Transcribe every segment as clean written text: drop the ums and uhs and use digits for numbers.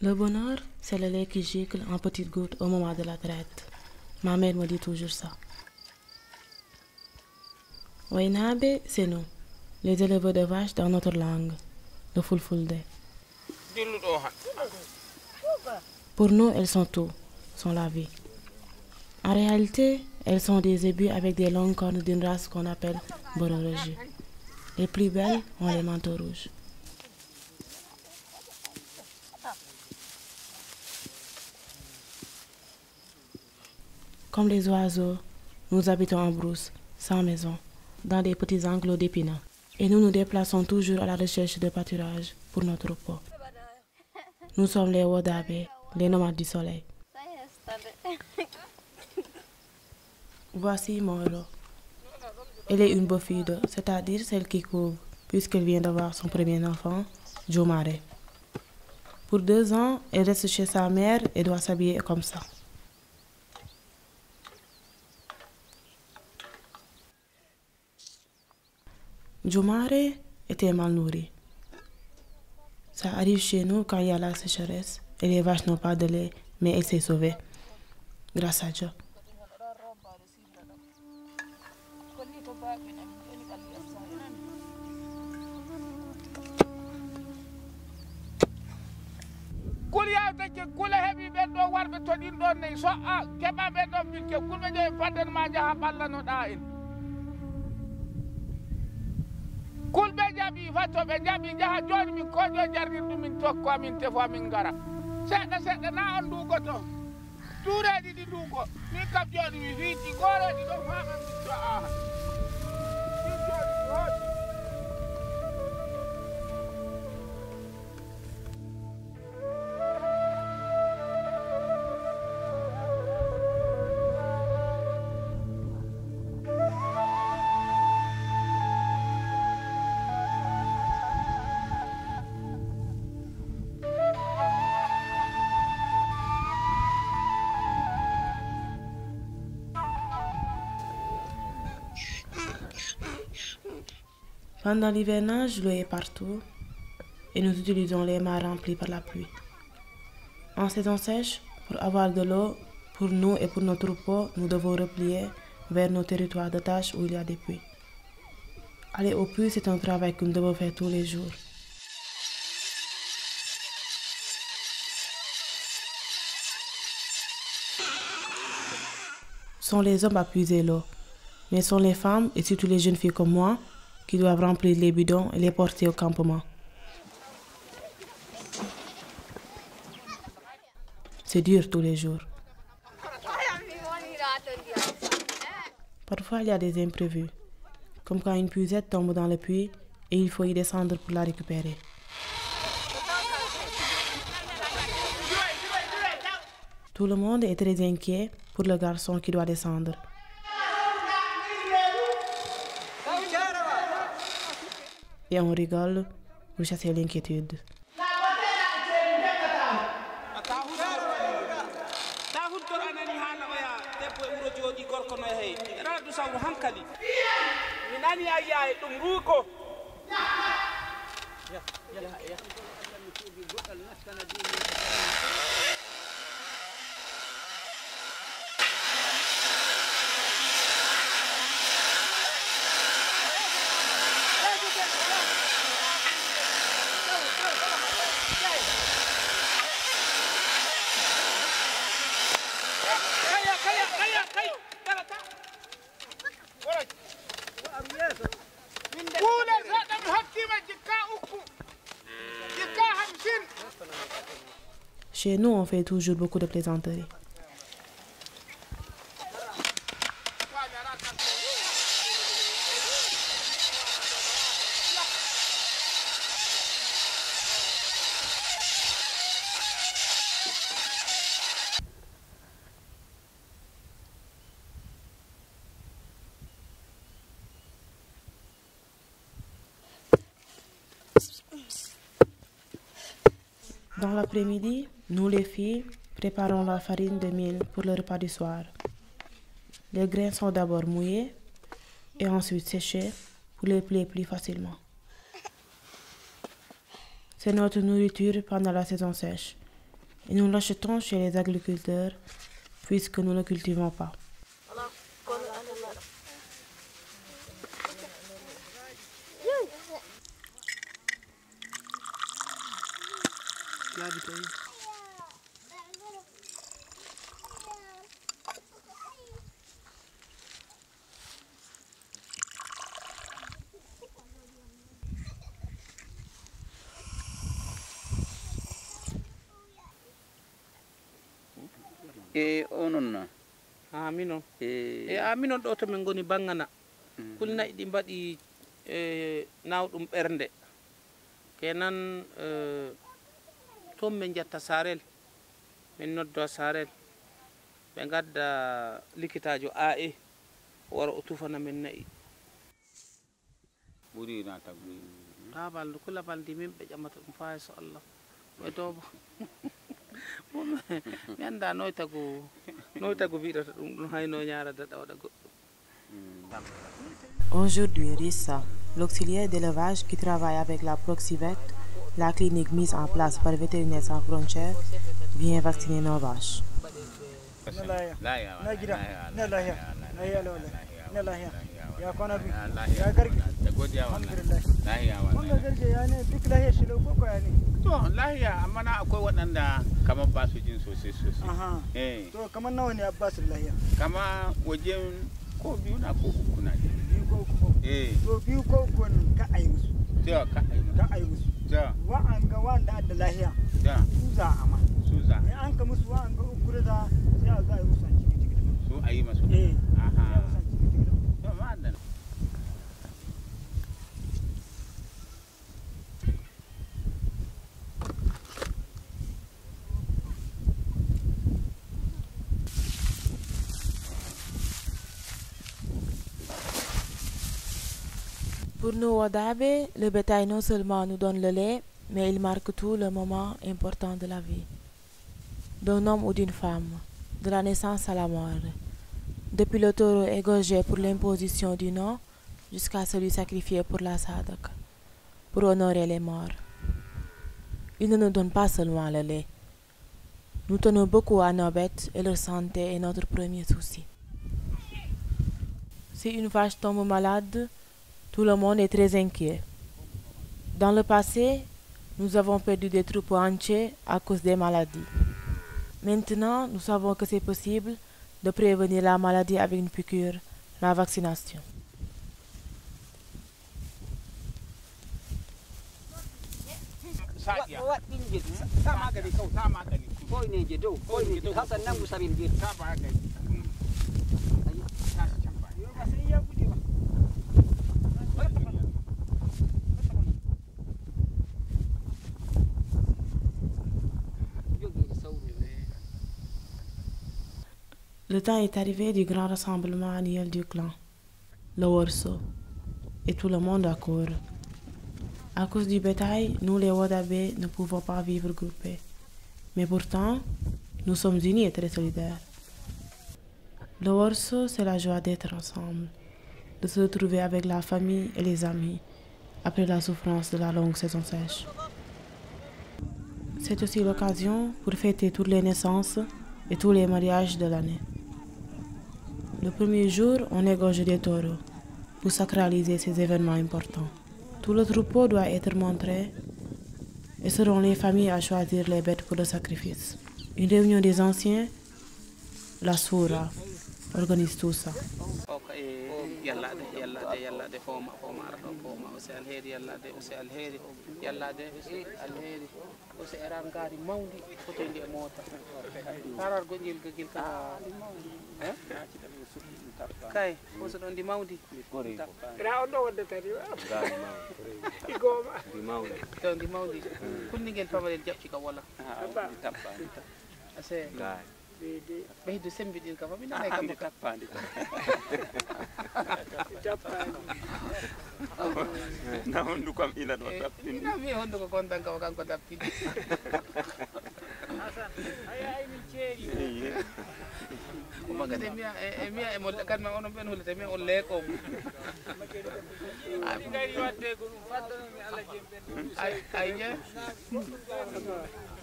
Le bonheur, c'est le lait qui gicle en petites gouttes au moment de la traite. Ma mère me dit toujours ça. Wainabe, c'est nous, les éleveurs de vaches dans notre langue, le Fulfulde. Pour nous, elles sont tout, sont la vie. En réalité, elles sont des ébus avec des longues cornes d'une race qu'on appelle Bororoji. Les plus belles ont les manteaux rouges. Comme les oiseaux, nous habitons en brousse, sans maison, dans des petits enclos d'épinards. Et nous nous déplaçons toujours à la recherche de pâturage pour notre repos. Nous sommes les Wodabe, les nomades du soleil. Voici Moro. Elle est une bofide, c'est-à-dire celle qui couvre, puisqu'elle vient d'avoir son premier enfant, Jomare. Pour 2 ans, elle reste chez sa mère et doit s'habiller comme ça. Jomare était mal nourrie. Ça arrive chez nous quand il y a la sécheresse et les vaches n'ont pas de lait, mais elle s'est sauvée. Grâce à Dieu. kula heɓi ɓen ɗo warɓe toɗin ɗon nayi so a keɓa ɓen ɗon milke kulɓe ƴeewi fadden ma jaaha ɓallanoɗa en kulɓe jaɓi fatto ɓe jaɓi jaaha joni min koƴo jarnir ɗum min tokko min tefo min gara seɗɗa seɗɗa na on ndugoto tuureɗi ɗi ndugo min kam joni mi fiiti goreɗi ɗon faman min to aha min joni mi hooti. Pendant l'hivernage, l'eau est partout et nous utilisons les mares remplies par la pluie. En saison sèche, pour avoir de l'eau, pour nous et pour nos troupeaux, nous devons replier vers nos territoires de tâches où il y a des puits. Aller au puits, c'est un travail que nous devons faire tous les jours. Ce sont les hommes à puiser l'eau, mais ce sont les femmes et surtout les jeunes filles comme moi qui doivent remplir les bidons et les porter au campement. C'est dur tous les jours. Parfois, il y a des imprévus, comme quand une puisette tombe dans le puits et il faut y descendre pour la récupérer. Tout le monde est très inquiet pour le garçon qui doit descendre. Et on rigole pour chasser l'inquiétude. Chez nous, on fait toujours beaucoup de plaisanteries. Dans l'après-midi, nous les filles préparons la farine de mil pour le repas du soir. Les grains sont d'abord mouillés et ensuite séchés pour les plier plus facilement. C'est notre nourriture pendant la saison sèche et nous l'achetons chez les agriculteurs puisque nous ne cultivons pas. E onon no ha minon minon ɗo to min goni bangana kulnayi ɗi mbaɗi nawɗum ɓernde kenan toon min jetta sarel min noddo sarel ɓe gadda likitajo AE wara o tufana min nayi ɓuri nata ɓuri tabalde kula balde min ɓe ƴamata ɗum fa so Allah ɓe dobo mi anda noy tagu wiɗata ɗum ɗum hayno ñarada ɗawɗa goɗɗo. Aujourd'hui, Rissa, l'auxiliaire d'élevage qui travaille avec la Proxivette, la clinique mise en place par Vétérinaires sans frontières, vient vacciner nos vaches. to lahiya amma na akwai waɗanda kamar ba su jin sosai sosai to kamar nawa ne Abbas lahiya kama wajen ko biyu na ko uku na biyu ko uku to biyu ko uku ka ayi musu ka ayi musu wa'anga wanda da lahiya su za a ma su za an ka musu wa'anga uku da sai a zo a yi musu an ciki su a yi masu to ma'adan Pour nous, Wadabe, le bétail non seulement nous donne le lait, mais il marque tout le moment important de la vie. D'un homme ou d'une femme, de la naissance à la mort. Depuis le taureau égorgé pour l'imposition du nom, jusqu'à celui sacrifié pour la sadak, pour honorer les morts. Il ne nous donne pas seulement le lait. Nous tenons beaucoup à nos bêtes et leur santé est notre premier souci. Si une vache tombe malade, tout le monde est très inquiet. Dans le passé, nous avons perdu des troupeaux entiers à cause des maladies. Maintenant, nous savons que c'est possible de prévenir la maladie avec une piqûre, la vaccination. Le temps est arrivé du grand rassemblement annuel du clan, le Worso, et tout le monde accourt. À cause du bétail, nous les Wadabe ne pouvons pas vivre groupés. Mais pourtant, nous sommes unis et très solidaires. Le Worso, c'est la joie d'être ensemble, de se retrouver avec la famille et les amis, après la souffrance de la longue saison sèche. C'est aussi l'occasion pour fêter toutes les naissances et tous les mariages de l'année. Le premier jour, on égorge des taureaux pour sacraliser ces événements importants. Tout le troupeau doit être montré et seront les familles à choisir les bêtes pour le sacrifice. Une réunion des anciens, la Soura, organise tout ça. Kay oso ɗon ndi mawdi ra on ɗo wonde tati to ndi mawdi kunnigel pamarel jaɓci ka wala ase ɓeydu sembiɗin kam mi nanay kam tappandi na hondu kam ina ɗo tappini ina mi hondu ko kontan kam kanko tappini ay min ceeri magade mia e mo kan ma onon ben hulata mi on leeko ngari wadde ko faddo mi alaji ben ayye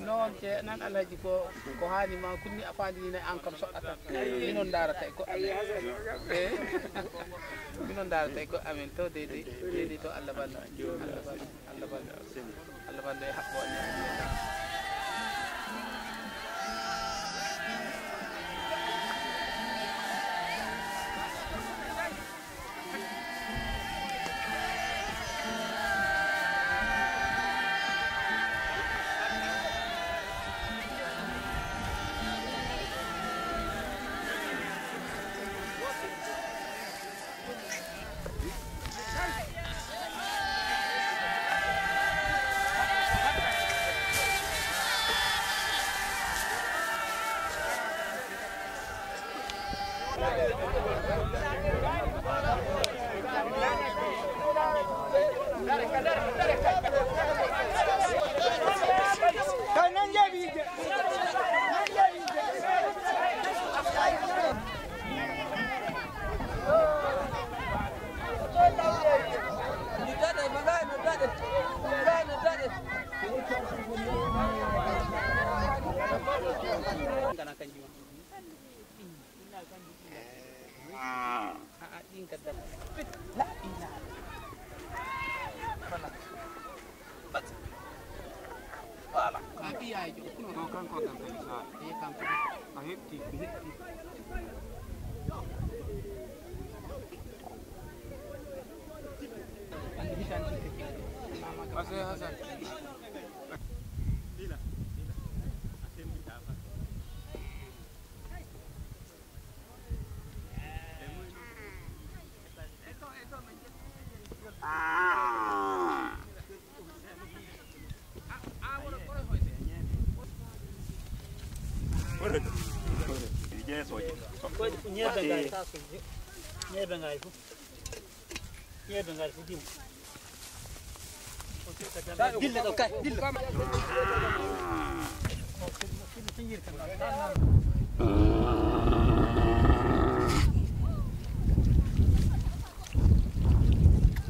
non je nan alaji ko hani ma kunni afandi ni an kam sokata minon darata ko minon darata ko amen to de to Allah balla Allah balla hakko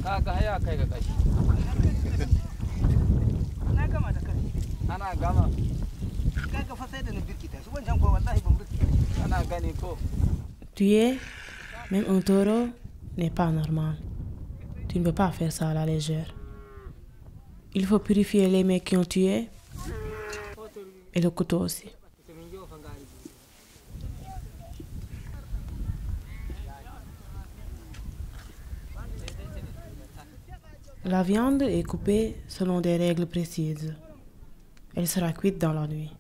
kaga haya kai ga kashi ana gama da kai ana gama kaga fa sai da na birkita su wancan ko wallahi ban birkita ana gani ko. Tuer, même un taureau, n'est pas normal. Tu ne peux pas faire ça à la légère. Il faut purifier les mecs qui ont tué et le couteau aussi. La viande est coupée selon des règles précises. Elle sera cuite dans la nuit.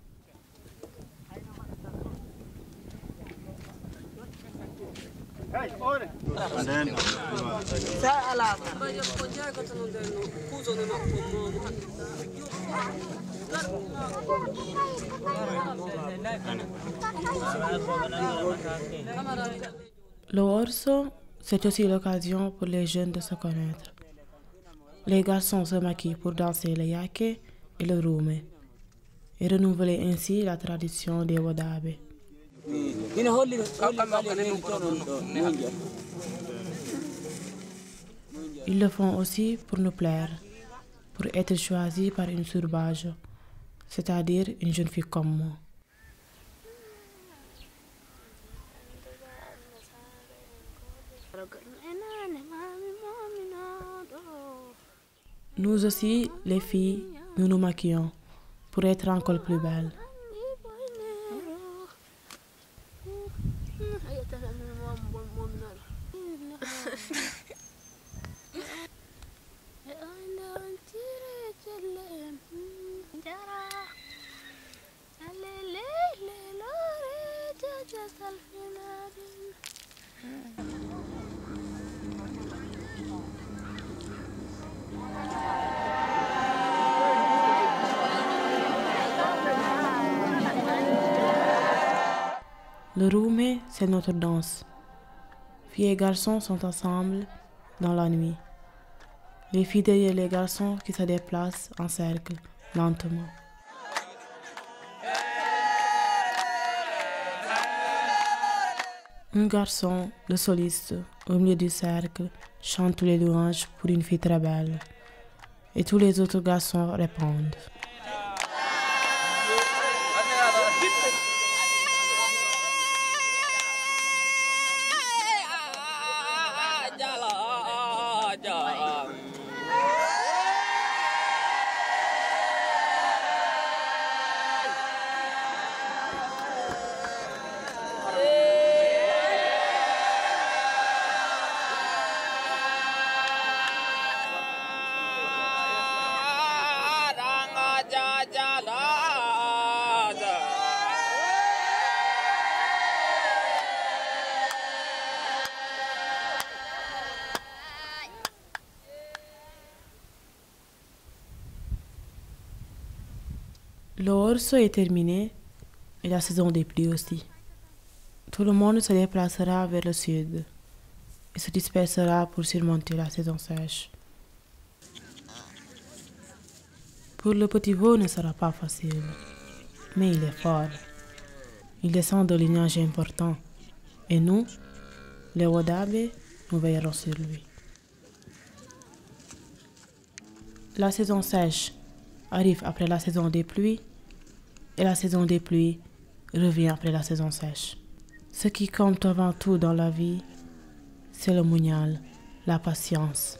Le orso, c'est aussi l'occasion pour les jeunes de se connaître. Les garçons se maquillent pour danser le yake et le rume et renouveler ainsi la tradition des wadabe. Ils le font aussi pour nous plaire, pour être choisis par une sauvage, c'est-à-dire une jeune fille comme moi. Nous aussi, les filles, nous nous maquillons pour être encore plus belles. Le rume, c'est notre danse. Filles et garçons sont ensemble dans la nuit. Les filles derrière les garçons qui se déplacent en cercle, lentement. Un garçon, le soliste, au milieu du cercle, chante tous les louanges pour une fille très belle. Et tous les autres garçons répondent. Le hors-sol est terminé et la saison des pluies aussi. Tout le monde se déplacera vers le sud et se dispersera pour surmonter la saison sèche. Pour le petit veau ne sera pas facile, mais il est fort. Il descend de lignage important et nous, les Wodabé, nous veillerons sur lui. La saison sèche arrive après la saison des pluies et la saison des pluies revient après la saison sèche. Ce qui compte avant tout dans la vie, c'est le muñal, la patience.